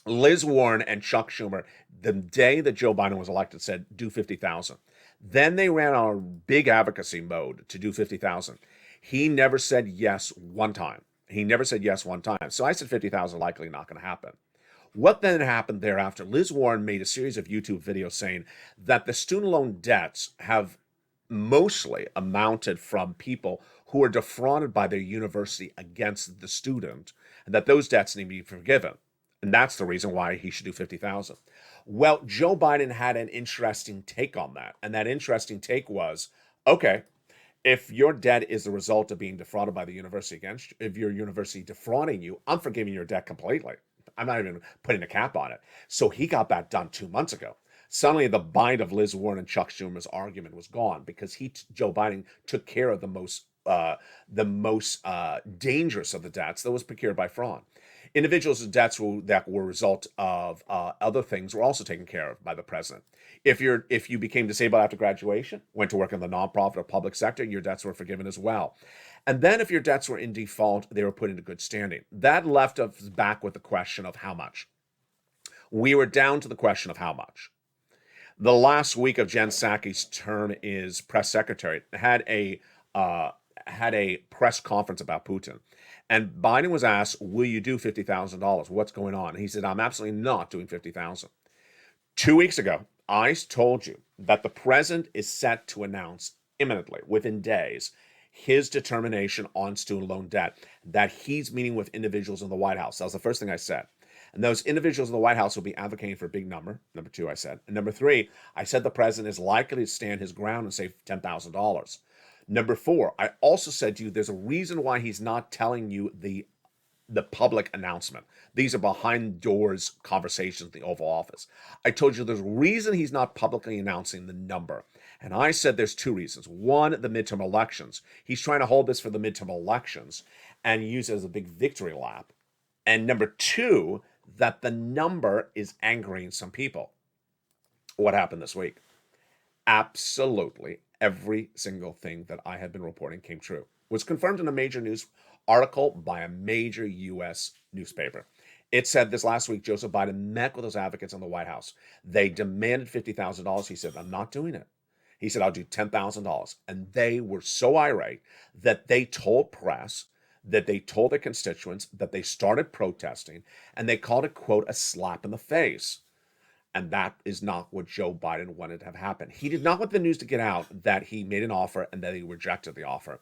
Liz Warren and Chuck Schumer, the day that Joe Biden was elected, said do $50,000. Then they ran on a big advocacy mode to do $50,000. He never said yes one time. So I said $50,000 likely not going to happen. What then happened thereafter? Liz Warren made a series of YouTube videos saying that the student loan debts have mostly amounted from people who are defrauded by their university against the student, and that those debts need to be forgiven. And that's the reason why he should do $50,000. Well, Joe Biden had an interesting take on that. And that interesting take was, okay, if your debt is the result of being defrauded by the university against you, if your university defrauding you, I'm forgiving your debt completely. I'm not even putting a cap on it. So he got that done 2 months ago. Suddenly, the bite of Liz Warren and Chuck Schumer's argument was gone because Joe Biden took care of the most dangerous of the debts that was procured by fraud. Individuals' debts that were a result of other things were also taken care of by the president. If you became disabled after graduation, went to work in the nonprofit or public sector, your debts were forgiven as well. And then if your debts were in default, they were put into good standing. That left us back with the question of how much. We were down to the question of how much. The last week of Jen Psaki's term as press secretary uh, had a press conference about Putin. And Biden was asked, will you do $50,000? What's going on? And he said, I'm absolutely not doing 50,000. 2 weeks ago, I told you that the president is set to announce imminently, within days, his determination on student loan debt, that he's meeting with individuals in the White House. That was the first thing I said. And those individuals in the White House will be advocating for a big number. Number two, I said. And number three, I said the president is likely to stand his ground and say $10,000. Number four, I also said to you, there's a reason why he's not telling you the public announcement. These are behind doors conversations in the Oval Office. I told you there's a reason he's not publicly announcing the number. And I said there's two reasons. One, the midterm elections. He's trying to hold this for the midterm elections and use it as a big victory lap. And number two, that the number is angering some people. What happened this week? Absolutely every single thing that I had been reporting came true. It was confirmed in a major news article by a major U.S. newspaper. It said this last week, Joseph Biden met with those advocates in the White House. They demanded $50,000. He said, I'm not doing it. He said, I'll do $10,000. And they were so irate that they told press, that they told their constituents, that they started protesting, and they called it, quote, a slap in the face. And that is not what Joe Biden wanted to have happen. He did not want the news to get out that he made an offer and that he rejected the offer.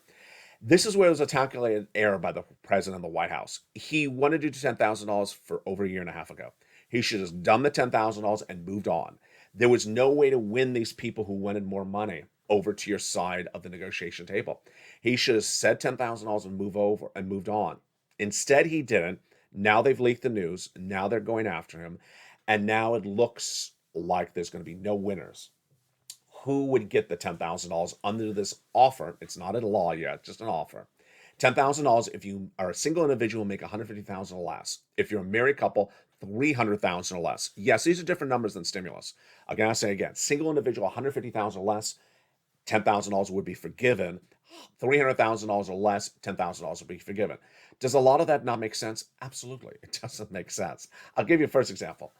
This is where it was a calculated error by the president of the White House. He wanted to do $10,000 for over a year and a half ago. He should have done the $10,000 and moved on. There was no way to win these people who wanted more money over to your side of the negotiation table. He should have said $10,000 and moved on. Instead, he didn't. Now they've leaked the news. Now they're going after him. And now it looks like there's going to be no winners. Who would get the $10,000 under this offer? It's not a law yet, just an offer. $10,000 if you are a single individual, make $150,000 or less. If you're a married couple, $300,000 or less. Yes, these are different numbers than stimulus. Again, I say again, single individual, $150,000 or less, $10,000 would be forgiven. $300,000 or less, $10,000 would be forgiven. Does a lot of that not make sense? Absolutely, it doesn't make sense. I'll give you a first example.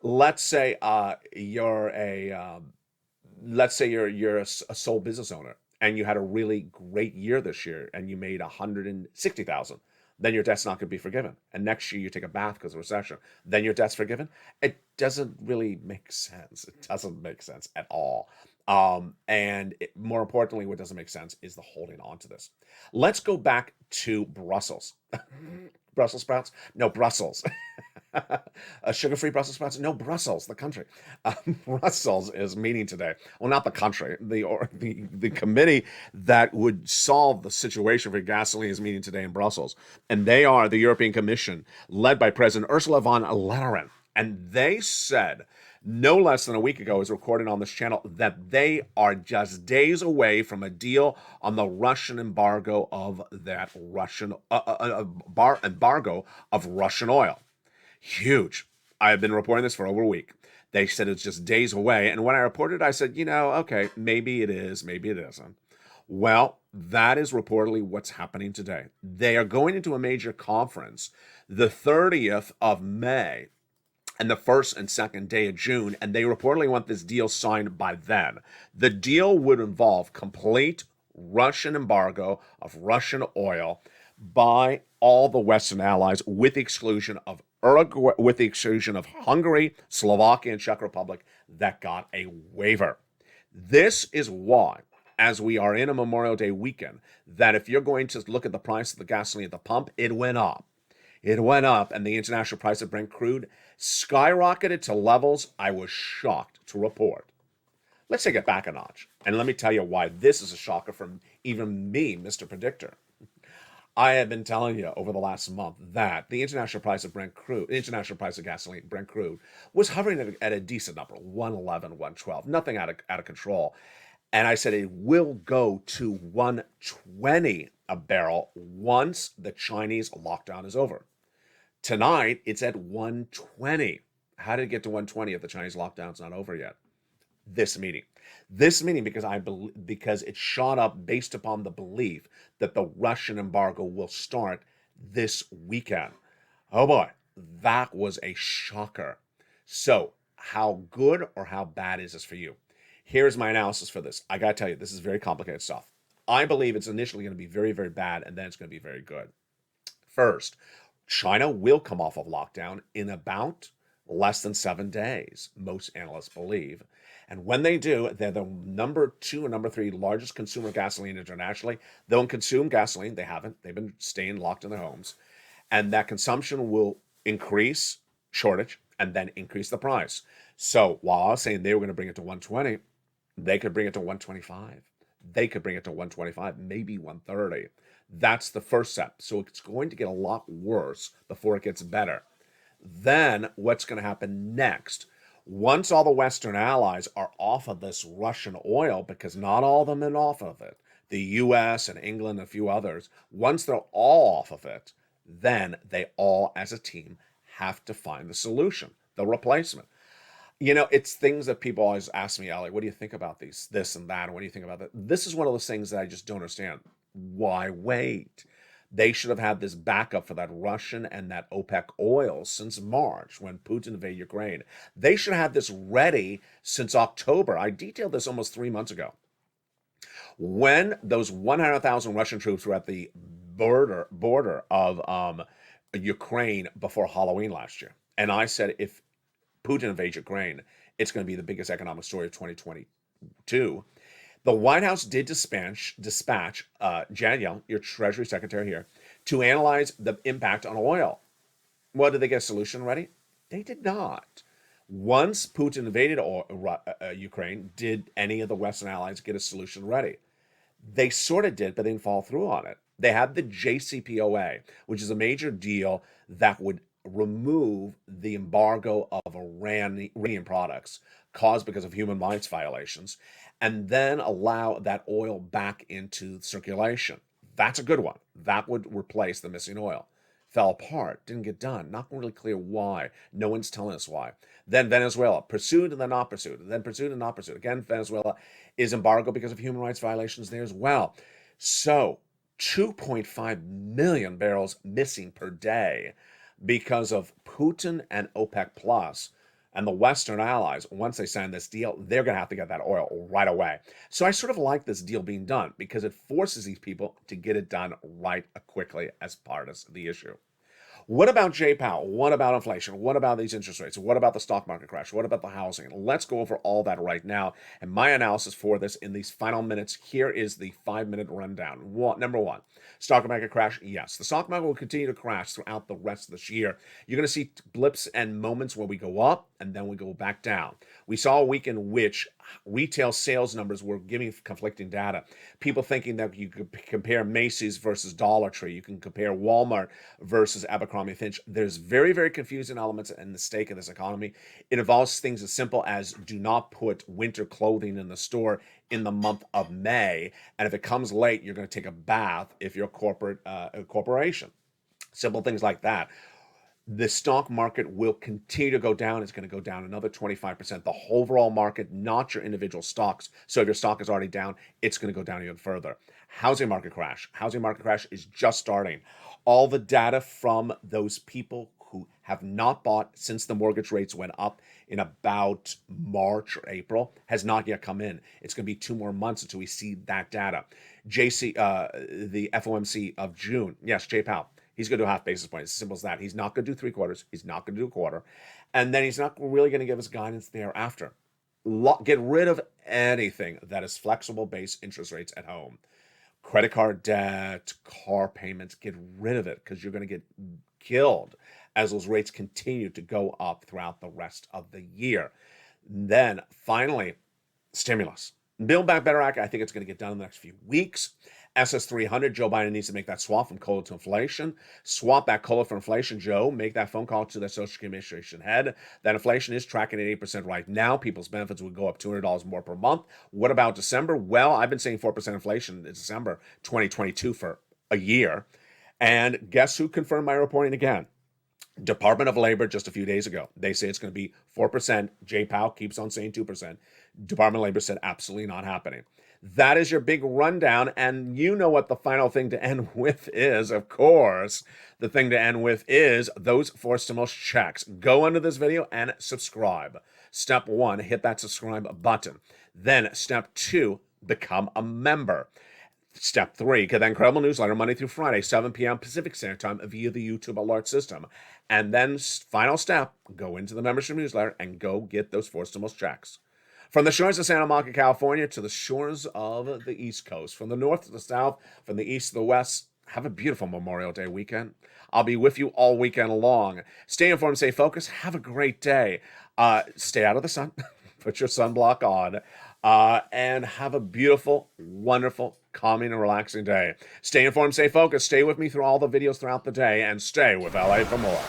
Let's say you're a sole business owner and you had a really great year this year and you made $160,000. Then your debt's not going to be forgiven. And next year you take a bath because of recession. Then your debt's forgiven. It doesn't really make sense. It doesn't make sense at all. More importantly, what doesn't make sense is the holding on to this. Let's go back to Brussels. Brussels sprouts? No, Brussels. Sugar-free Brussels sprouts? No, Brussels, the country. Brussels is meeting today. Well, not the country. The committee that would solve the situation for gasoline is meeting today in Brussels. And they are the European Commission, led by President Ursula von der Leyen. And they said, no less than a week ago, is recorded on this channel, that they are just days away from a deal on the Russian embargo of that embargo of Russian oil. Huge. I have been reporting this for over a week. They said it's just days away. And when I reported, I said, okay, maybe it is, maybe it isn't. Well, that is reportedly what's happening today. They are going into a major conference the 30th of May and the 1st and 2nd day of June, and they reportedly want this deal signed by then. The deal would involve complete Russian embargo of Russian oil by all the Western allies, with the exclusion of Hungary, Slovakia, and Czech Republic that got a waiver. This is why, as we are in a Memorial Day weekend, that if you're going to look at the price of the gasoline at the pump, it went up. It went up, and the international price of Brent crude skyrocketed to levels I was shocked to report. Let's take it back a notch, and let me tell you why this is a shocker from even me, Mr. Predictor. I have been telling you over the last month that the international price of gasoline, Brent crude, was hovering at a decent number, 111, 112, nothing out of control. And I said it will go to 120 a barrel once the Chinese lockdown is over. Tonight, it's at 120. How did it get to 120 if the Chinese lockdown's not over yet? This meeting because it shot up based upon the belief that the Russian embargo will start this weekend. Oh boy, that was a shocker. So how good or how bad is this for you? Here's my analysis for this. I got to tell you, this is very complicated stuff. I believe it's initially going to be very, very bad, and then it's going to be very good. First, China will come off of lockdown in about less than 7 days, most analysts believe. And when they do, they're the number 2 and number 3 largest consumer of gasoline internationally. They don't consume gasoline. They haven't. They've been staying locked in their homes. And that consumption will increase shortage and then increase the price. So while I was saying they were going to bring it to 120, they could bring it to 125. They could bring it to 125, maybe 130. That's the first step. So it's going to get a lot worse before it gets better. Then what's going to happen next? Once all the Western allies are off of this Russian oil, because not all of them are off of it, the US and England and a few others, once they're all off of it, then they all as a team have to find the solution, the replacement. You know, it's things that people always ask me, Ali, what do you think about this and that? And what do you think about that? This is one of those things that I just don't understand. Why wait? They should have had this backup for that Russian and that OPEC oil since March when Putin invaded Ukraine. They should have had this ready since October. I detailed this almost 3 months ago. When those 100,000 Russian troops were at the border of Ukraine before Halloween last year. And I said, if Putin invades Ukraine, it's going to be the biggest economic story of 2022. The White House did dispatch Janet Yellen, your Treasury Secretary here, to analyze the impact on oil. Well, did they get a solution ready? They did not. Once Putin invaded Ukraine, did any of the Western allies get a solution ready? They sort of did, but they didn't follow through on it. They had the JCPOA, which is a major deal that would remove the embargo of Iranian products caused because of human rights violations, and then allow that oil back into circulation. That's a good one. That would replace the missing oil. Fell apart, didn't get done. Not really clear why. No one's telling us why. Then Venezuela, pursued and then not pursued, and then pursued and not pursued. Again, Venezuela is embargoed because of human rights violations there as well. So 2.5 million barrels missing per day because of Putin and OPEC Plus and the Western allies. Once they sign this deal, they're going to have to get that oil right away. So I sort of like this deal being done because it forces these people to get it done right quickly as part of the issue. What about Jay Powell? What about inflation? What about these interest rates? What about the stock market crash? What about the housing? Let's go over all that right now. And my analysis for this in these final minutes, here is the 5-minute rundown. Number one, stock market crash. Yes, the stock market will continue to crash throughout the rest of this year. You're going to see blips and moments where we go up and then we go back down. We saw a week in which retail sales numbers were giving conflicting data. People thinking that you could compare Macy's versus Dollar Tree. You can compare Walmart versus Abercrombie & Fitch. There's very, very confusing elements in the stake of this economy. It involves things as simple as do not put winter clothing in the store in the month of May. And if it comes late, you're going to take a bath if you're a corporation. Simple things like that. The stock market will continue to go down. It's going to go down another 25%. The overall market, not your individual stocks. So if your stock is already down, it's going to go down even further. Housing market crash. Housing market crash is just starting. All the data from those people who have not bought since the mortgage rates went up in about March or April has not yet come in. It's going to be 2 more months until we see that data. The FOMC of June. Yes, Jay Powell. He's going to do half basis points. As simple as that. He's not going to do 3/4. He's not going to do a quarter. And then he's not really going to give us guidance thereafter. Get rid of anything that is flexible base interest rates at home. Credit card debt, car payments, get rid of it because you're going to get killed as those rates continue to go up throughout the rest of the year. Then finally, stimulus. Build Back Better Act, I think it's going to get done in the next few weeks. SS300, Joe Biden needs to make that swap from COLA to inflation. Swap that COLA for inflation, Joe. Make that phone call to the Social Security Administration head. That inflation is tracking at 8% right now. People's benefits would go up $200 more per month. What about December? Well, I've been saying 4% inflation in December 2022 for a year. And guess who confirmed my reporting again? Department of Labor just a few days ago. They say it's going to be 4%. Jay Powell keeps on saying 2%. Department of Labor said absolutely not happening. That is your big rundown, and you know what the final thing to end with is, of course. The thing to end with is those 4 stimulus checks. Go under this video and subscribe. Step 1, hit that subscribe button. Then step 2, become a member. Step 3, get that incredible newsletter Monday through Friday, 7 p.m. Pacific Standard Time via the YouTube alert system. And then final step, go into the membership newsletter and go get those 4 stimulus checks. From the shores of Santa Monica, California, to the shores of the East Coast, from the north to the south, from the east to the west, have a beautiful Memorial Day weekend. I'll be with you all weekend long. Stay informed, stay focused. Have a great day. Stay out of the sun. Put your sunblock on. And have a beautiful, wonderful, calming, and relaxing day. Stay informed, stay focused. Stay with me through all the videos throughout the day, and stay with LA for more.